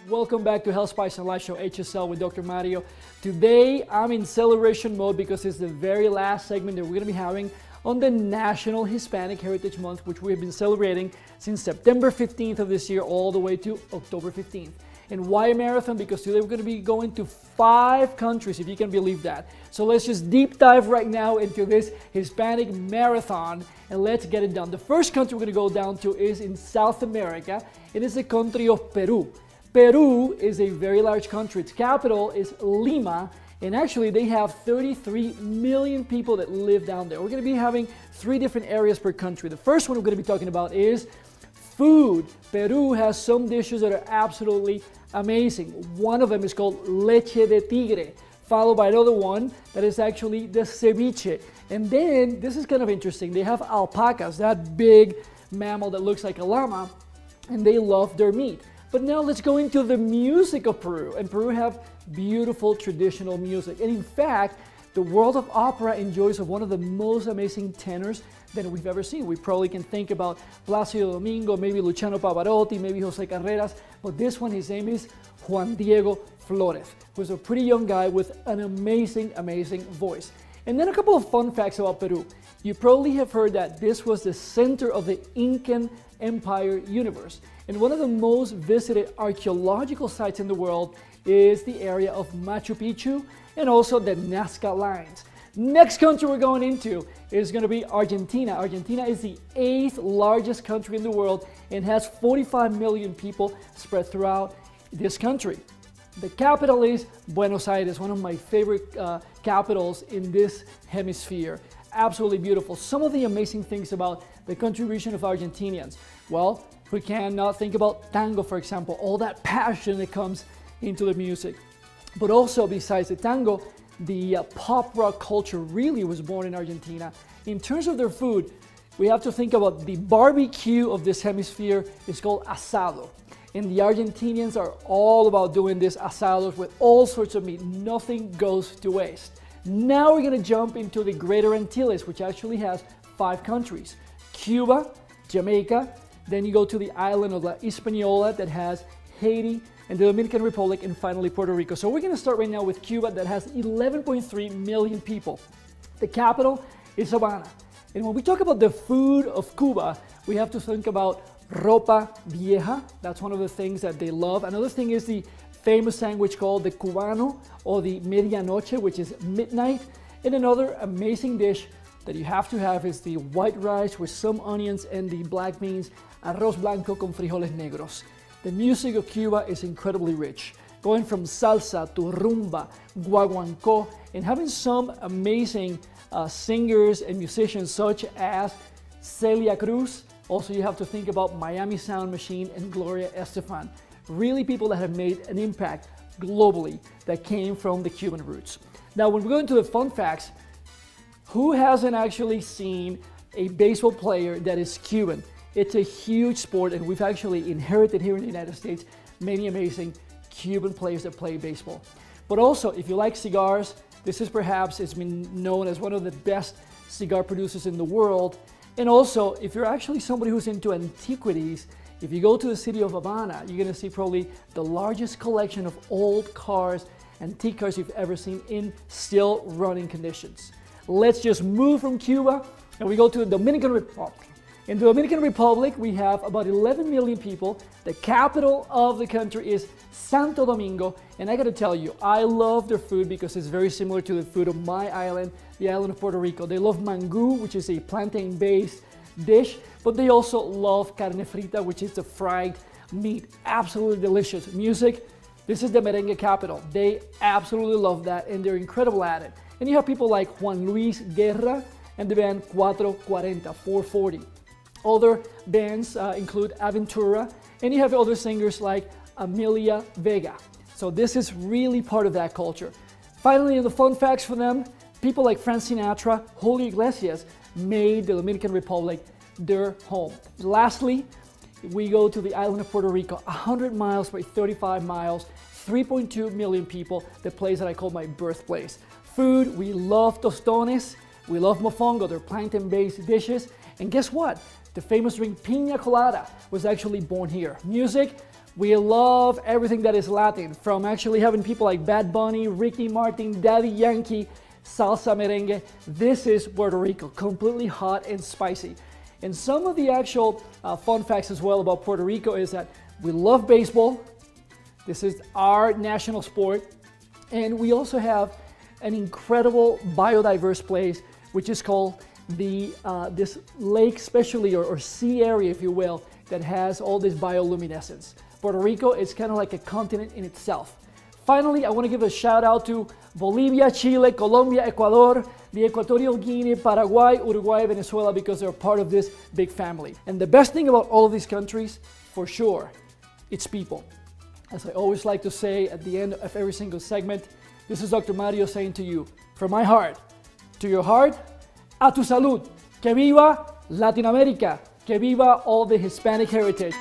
Welcome back to Health Spice and Life Show HSL with Dr. Mario. Today I'm in celebration mode because it's the very last segment that we're going to be having on the National Hispanic Heritage Month, which we have been celebrating since September 15th of this year all the way to October 15th. And why a marathon? Because today we're going to be going to 5 countries, if you can believe that. So let's just deep dive right now into this Hispanic marathon and let's get it done. The first country we're going to go down to is in South America. It is the country of Peru. Peru is a very large country. Its capital is Lima, and actually they have 33 million people that live down there. We're going to be having 3 different areas per country. The first one we're going to be talking about is food. Peru has some dishes that are absolutely amazing. One of them is called leche de tigre, followed by another one that is actually the ceviche. And then, this is kind of interesting, they have alpacas, that big mammal that looks like a llama, and they love their meat. But now let's go into the music of Peru. And Peru have beautiful traditional music. And in fact, the world of opera enjoys one of the most amazing tenors that we've ever seen. We probably can think about Plácido Domingo, maybe Luciano Pavarotti, maybe Jose Carreras. But this one, his name is Juan Diego Flórez, who's a pretty young guy with an amazing, amazing voice. And then a couple of fun facts about Peru. You probably have heard that this was the center of the Incan Empire universe. And one of the most visited archaeological sites in the world is the area of Machu Picchu and also the Nazca Lines. Next country we're going into is going to be Argentina. Argentina is the 8th largest country in the world and has 45 million people spread throughout this country. The capital is Buenos Aires, one of my favorite capitals in this hemisphere. Absolutely beautiful. Some of the amazing things about the contribution of Argentinians. Well, we cannot think about tango, for example, all that passion that comes into the music. But also, besides the tango, the pop rock culture really was born in Argentina. In terms of their food, we have to think about the barbecue of this hemisphere is called asado. And the Argentinians are all about doing this asados with all sorts of meat. Nothing goes to waste. Now we're going to jump into the Greater Antilles, which actually has 5 countries. Cuba, Jamaica, then you go to the island of La Hispaniola that has Haiti and the Dominican Republic, and finally Puerto Rico. So we're going to start right now with Cuba that has 11.3 million people. The capital is Havana. And when we talk about the food of Cuba, we have to think about ropa vieja. That's one of the things that they love. Another thing is the famous sandwich called the cubano or the medianoche, which is midnight. And another amazing dish that you have to have is the white rice with some onions and the black beans, arroz blanco con frijoles negros. The music of Cuba is incredibly rich, going from salsa to rumba, guaguancó, and having some amazing singers and musicians such as Celia Cruz. Also, you have to think about Miami Sound Machine and Gloria Estefan. Really people that have made an impact globally that came from the Cuban roots. Now, when we go into the fun facts, who hasn't actually seen a baseball player that is Cuban? It's a huge sport, and we've actually inherited here in the United States many amazing Cuban players that play baseball. But also, if you like cigars, this is perhaps, it's been known as one of the best cigar producers in the world. And also, if you're actually somebody who's into antiquities, if you go to the city of Havana, you're going to see probably the largest collection of old cars, antique cars you've ever seen in still running conditions. Let's just move from Cuba and we go to the Dominican Republic. In the Dominican Republic, we have about 11 million people. The capital of the country is Santo Domingo. And I gotta tell you, I love their food because it's very similar to the food of my island, the island of Puerto Rico. They love mangú, which is a plantain-based dish, but they also love carne frita, which is the fried meat. Absolutely delicious. Music, this is the merengue capital. They absolutely love that and they're incredible at it. And you have people like Juan Luis Guerra and the band 440. Other bands include Aventura, and you have other singers like Amelia Vega. So this is really part of that culture. Finally, in the fun facts for them, people like Frank Sinatra, Julio Iglesias made the Dominican Republic their home. Lastly, we go to the island of Puerto Rico, 100 miles by 35 miles, 3.2 million people, the place that I call my birthplace. Food, we love tostones, we love mofongo, they're plantain-based dishes, and guess what? The famous drink piña colada was actually born here. Music, we love everything that is Latin, from actually having people like Bad Bunny, Ricky Martin, Daddy Yankee, salsa merengue. This is Puerto Rico, completely hot and spicy. And some of the actual fun facts as well about Puerto Rico is that we love baseball. This is our national sport. And we also have an incredible biodiverse place, which is called this lake, especially, or sea area, if you will, that has all this bioluminescence. Puerto Rico is kind of like a continent in itself. Finally, I want to give a shout out to Bolivia, Chile, Colombia, Ecuador, the Equatorial Guinea, Paraguay, Uruguay, Venezuela, because they're part of this big family. And the best thing about all of these countries, for sure, it's people. As I always like to say at the end of every single segment, this is Dr. Mario saying to you, from my heart to your heart, a tu salud, que viva Latinoamérica, que viva all the Hispanic heritage.